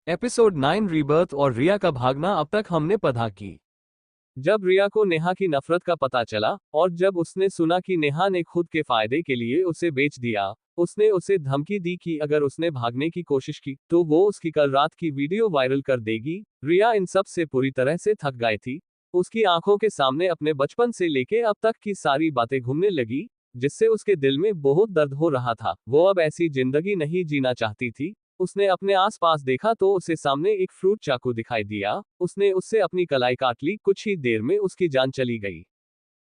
Episode 9 rebirth और रिया का भागना। अब तक हमने पढ़ा कि जब रिया को नेहा की नफरत का पता चला और जब उसने सुना कि नेहा ने खुद के फायदे के लिए उसे बेच दिया, उसने उसे धमकी दी कि अगर उसने भागने की कोशिश की तो वो उसकी कल रात की वीडियो वायरल कर देगी। रिया इन सब से पूरी तरह से थक गई थी। उसकी आंखों के सामने अपने बचपन से लेके अब तक की सारी बातें घूमने लगी, जिससे उसके दिल में बहुत दर्द हो रहा था। वो अब ऐसी जिंदगी नहीं जीना चाहती थी। उसने अपने आसपास देखा तो उसे सामने एक फ्रूट चाकू दिखाई दिया। उसने उससे अपनी कलाई काट ली। कुछ ही देर में उसकी जान चली गई।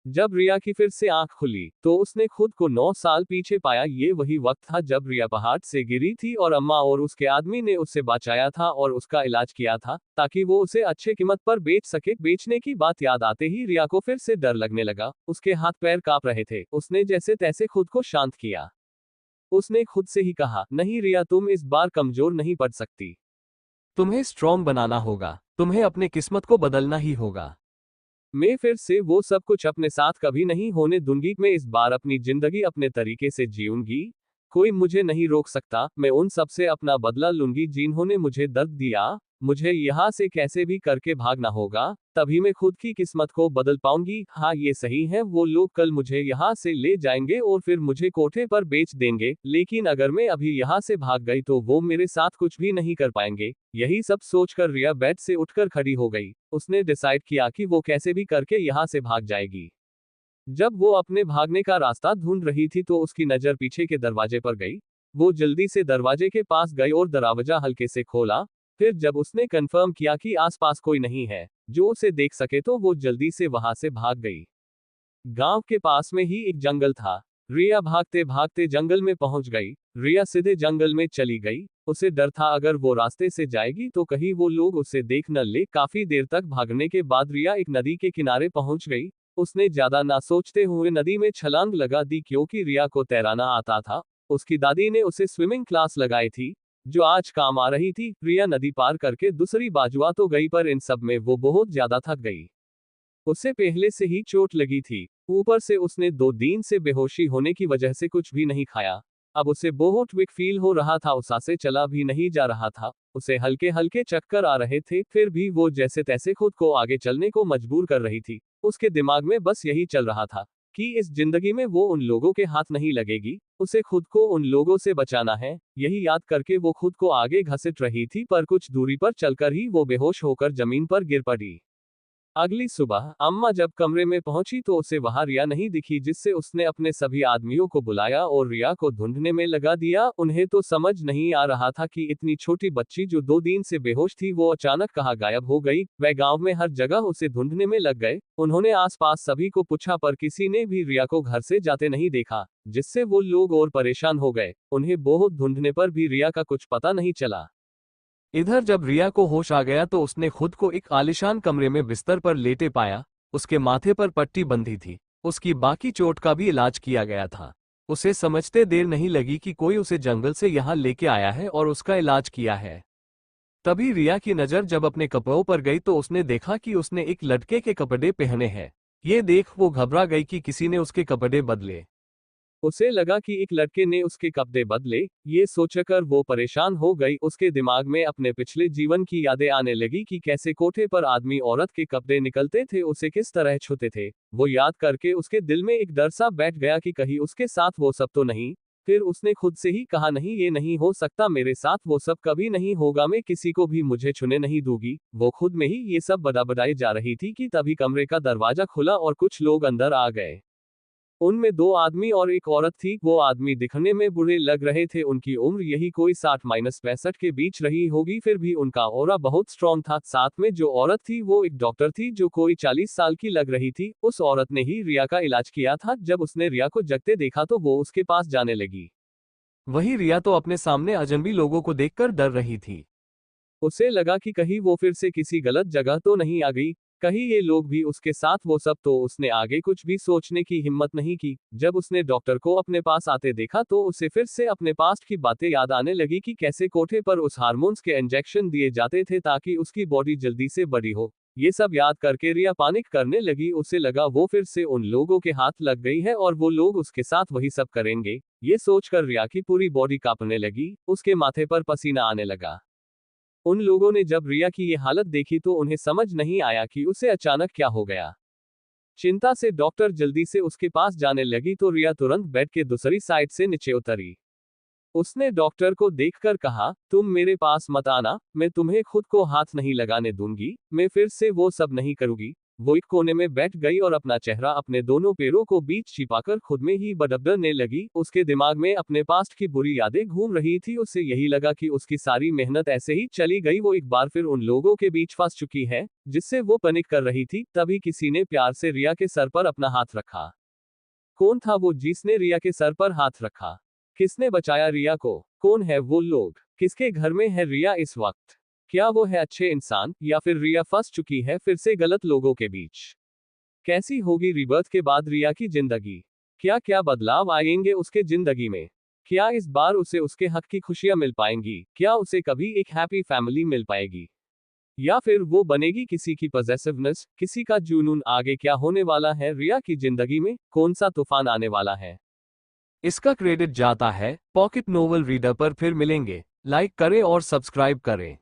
जब रिया की फिर से आंख खुली तो उसने खुद को 9 साल पीछे पाया। ये वही वक्त था जब रिया पहाड़ से गिरी थी और अम्मा और उसके आदमी ने उसे बचाया था और उसका इलाज किया था ताकि वो उसे अच्छे कीमत पर बेच सके। बेचने की बात याद आते ही रिया को फिर से डर लगने लगा। उसके हाथ पैर कांप रहे थे। उसने जैसे तैसे खुद को शांत किया। उसने खुद से ही कहा, नहीं रिया, तुम इस बार कमजोर नहीं पड़ सकती। तुम्हें स्ट्रॉन्ग बनाना होगा। तुम्हें अपने किस्मत को बदलना ही होगा। मैं फिर से वो सब कुछ अपने साथ कभी नहीं होने दूंगी। मैं इस बार अपनी जिंदगी अपने तरीके से जीऊंगी। कोई मुझे नहीं रोक सकता। मैं उन सब से अपना बदला लूंगी जिन्होंने मुझे दर्द दिया। मुझे यहाँ से कैसे भी करके भागना होगा, तभी मैं खुद की किस्मत को बदल पाऊंगी। हाँ, ये सही है, वो लोग कल मुझे यहाँ से ले जाएंगे और फिर मुझे कोठे पर बेच देंगे, लेकिन अगर मैं अभी यहाँ से भाग गई तो वो मेरे साथ कुछ भी नहीं कर पाएंगे। यही सब सोचकर रिया बेड से उठकर खड़ी हो गई। उसने डिसाइड किया कि वो कैसे भी करके यहाँ से भाग जाएगी। जब वो अपने भागने का रास्ता ढूंढ रही थी तो उसकी नजर पीछे के दरवाजे पर गई। वो जल्दी से दरवाजे के पास गई और दरवाजा हल्के से खोला। फिर जब उसने कंफर्म किया कि आसपास कोई नहीं है जो उसे देख सके तो वो जल्दी से वहां से भाग गई। गांव के पास में ही एक जंगल था। रिया भागते भागते जंगल में पहुंच गई। रिया सीधे जंगल में चली गई। उसे डर था अगर वो रास्ते से जाएगी तो कहीं वो लोग उसे देख न ले। काफी देर तक भागने के बाद रिया एक नदी के किनारे पहुंच गई। उसने ज्यादा ना सोचते हुए नदी में छलांग लगा दी क्योंकि रिया को तैराना आता था। उसकी दादी ने उसे स्विमिंग क्लास लगाई थी जो आज काम आ रही थी। रिया नदी पार करके दूसरी बाजुआ तो गई पर इन सब में वो बहुत ज्यादा थक गई। उसे पहले से ही चोट लगी थी। ऊपर से उसने 2 दिन से बेहोशी होने की वजह से कुछ भी नहीं खाया। अब उसे बहुत वीक फील हो रहा था। उसा से चला भी नहीं जा रहा था। उसे हल्के हल्के चक्कर आ रहे थे। फिर भी वो जैसे तैसे खुद को आगे चलने को मजबूर कर रही थी। उसके दिमाग में बस यही चल रहा था कि इस जिंदगी में वो उन लोगों के हाथ नहीं लगेगी। उसे खुद को उन लोगों से बचाना है। यही याद करके वो खुद को आगे घसीट रही थी पर कुछ दूरी पर चलकर ही वो बेहोश होकर जमीन पर गिर पड़ी। अगली सुबह अम्मा जब कमरे में पहुंची तो उसे वहां रिया नहीं दिखी, जिससे उसने अपने सभी आदमियों को बुलाया और रिया को ढूंढने में लगा दिया। उन्हें तो समझ नहीं आ रहा था कि इतनी छोटी बच्ची जो 2 दिन से बेहोश थी वो अचानक कहाँ गायब हो गई। वह गांव में हर जगह उसे ढूंढने में लग गए। उन्होंने आसपास सभी को पूछा पर किसी ने भी रिया को घर से जाते नहीं देखा, जिससे वो लोग और परेशान हो गए। उन्हें बहुत ढूंढने पर भी रिया का कुछ पता नहीं चला। इधर जब रिया को होश आ गया तो उसने खुद को एक आलीशान कमरे में बिस्तर पर लेटे पाया। उसके माथे पर पट्टी बंधी थी। उसकी बाकी चोट का भी इलाज किया गया था। उसे समझते देर नहीं लगी कि कोई उसे जंगल से यहाँ लेके आया है और उसका इलाज किया है। तभी रिया की नज़र जब अपने कपड़ों पर गई तो उसने देखा कि उसने एक लड़के के कपड़े पहने हैं। ये देख वो घबरा गई कि किसी ने उसके कपड़े बदले। उसे लगा कि एक लड़के ने उसके कपड़े बदले। ये सोचकर वो परेशान हो गई। उसके दिमाग में अपने पिछले जीवन की यादें आने लगी कि कैसे कोठे पर आदमी औरत के कपड़े निकलते थे, उसे किस तरह छूते थे। वो याद करके उसके दिल में एक डर सा बैठ गया कि कहीं उसके साथ वो सब तो नहीं। फिर उसने खुद से ही कहा, नहीं, ये नहीं हो सकता, मेरे साथ वो सब कभी नहीं होगा, मैं किसी को भी मुझे छूने नहीं दूंगी। वो खुद में ही ये सब बड़बड़ाई जा रही थी कि तभी कमरे का दरवाजा खुला और कुछ लोग अंदर आ गए। उनमें 2 आदमी और एक औरत थी। वो आदमी दिखने में बुरे लग रहे थे। उनकी उम्र यही कोई 60-65 के बीच रही होगी। फिर भी उनका ऑरा बहुत स्ट्रांग था। साथ में जो औरत थी वो एक डॉक्टर थी जो कोई 40 साल की लग रही थी। उस औरत ने ही रिया का इलाज किया था। जब उसने रिया को जगते देखा तो वो उसके पास जाने लगी। वही रिया तो अपने सामने अजनबी लोगों को देखकर डर रही थी। उसे लगा कि कहीं वो फिर से किसी गलत जगह तो नहीं आ गई, कहीं ये लोग भी उसके साथ वो सब। तो उसने आगे कुछ भी सोचने की हिम्मत नहीं की। जब उसने डॉक्टर को अपने पास आते देखा तो उसे फिर से अपने पास्ट की बातें याद आने लगी कि कैसे कोठे पर उस हार्मोन्स के इंजेक्शन दिए जाते थे ताकि उसकी बॉडी जल्दी से बड़ी हो। ये सब याद करके रिया पैनिक करने लगी। उसे लगा वो फिर से उन लोगों के हाथ लग गई है और वो लोग उसके साथ वही सब करेंगे। ये सोचकर रिया की पूरी बॉडी कांपने लगी। उसके माथे पर पसीना आने लगा। उन लोगों ने जब रिया की ये हालत देखी तो उन्हें समझ नहीं आया कि उसे अचानक क्या हो गया। चिंता से डॉक्टर जल्दी से उसके पास जाने लगी तो रिया तुरंत बेड के दूसरी साइड से नीचे उतरी। उसने डॉक्टर को देखकर कहा, तुम मेरे पास मत आना, मैं तुम्हें खुद को हाथ नहीं लगाने दूंगी, मैं फिर से वो सब नहीं करूंगी। वो एक कोने में बैठ गई और अपना चेहरा अपने दोनों पैरों को बीच छिपाकर खुद में ही बड़बड़ाने लगी। उसके दिमाग में अपने पास्ट की बुरी यादें घूम रही थी। उसे यही लगा कि उसकी सारी मेहनत ऐसे ही चली गई, वो एक बार फिर उन लोगों के बीच फंस चुकी है जिससे वो पैनिक कर रही थी। तभी किसी ने प्यार से रिया के सर पर अपना हाथ रखा। कौन था वो जिसने रिया के सर पर हाथ रखा? किसने बचाया रिया को? कौन है वो लोग? किसके घर में है रिया इस वक्त? क्या वो है अच्छे इंसान, या फिर रिया फंस चुकी है फिर से गलत लोगों के बीच? कैसी होगी रीबर्थ के बाद रिया की जिंदगी? क्या क्या बदलाव आएंगे उसके जिंदगी में? क्या इस बार उसे उसके हक की खुशियां मिल पाएंगी? क्या उसे कभी एक हैप्पी फैमिली मिल पाएगी, या फिर वो बनेगी किसी की पॉसेसिवनेस, किसी का जुनून? आगे क्या होने वाला है रिया की जिंदगी में? कौन सा तूफान आने वाला है? इसका क्रेडिट जाता है पॉकेट नोवेल रीडर पर। फिर मिलेंगे। लाइक करें और सब्सक्राइब करें।